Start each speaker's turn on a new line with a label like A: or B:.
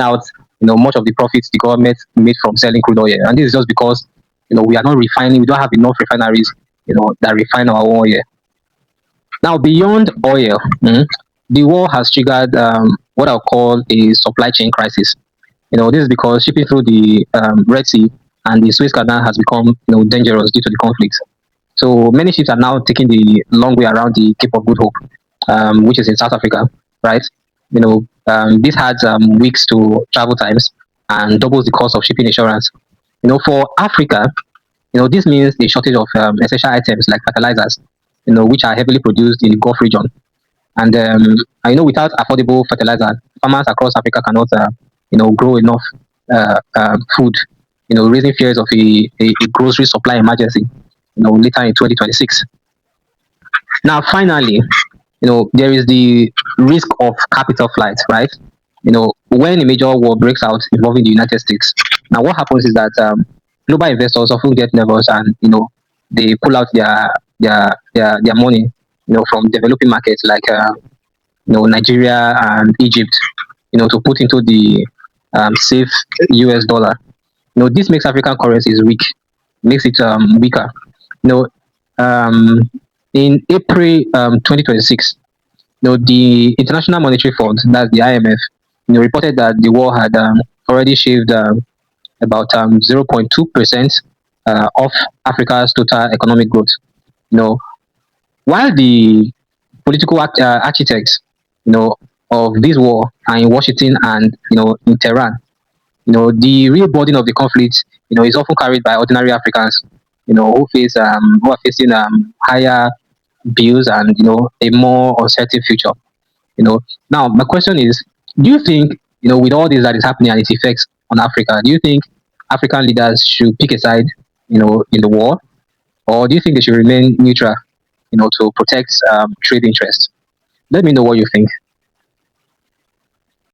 A: out, much of the profits the government made from selling crude oil. And this is just because, we are not refining, we don't have enough refineries, that refine our own oil. Now, beyond oil, the war has triggered what I'll call a supply chain crisis. This is because shipping through the Red Sea and the Suez Canal has become, dangerous due to the conflicts. So many ships are now taking the long way around the Cape of Good Hope, which is in South Africa, right? This adds weeks to travel times and doubles the cost of shipping insurance. For Africa, this means the shortage of essential items like fertilizers, which are heavily produced in the Gulf region. And without affordable fertilizer, farmers across Africa cannot, grow enough food. Raising fears of a grocery supply emergency. Later in 2026. Now, finally, there is the risk of capital flight, right? When a major war breaks out involving the United States, now what happens is that global investors often get nervous and they pull out their money, from developing markets like Nigeria and Egypt, to put into the safe US dollar. This makes African currencies weak, makes it weaker. You know, um, in April 2026, the International Monetary Fund, that's the IMF, reported that the war had already shaved about 0.2% of Africa's total economic growth. You know, while the political architects, you know, of this war are in Washington and in Tehran, the real burden of the conflict, is often carried by ordinary Africans, who are facing higher bills and a more uncertain future. Now my question is, do you think with all this that is happening and its effects on Africa, do you think African leaders should pick a side, in the war, or do you think they should remain neutral, to protect trade interests? Let me know what you think.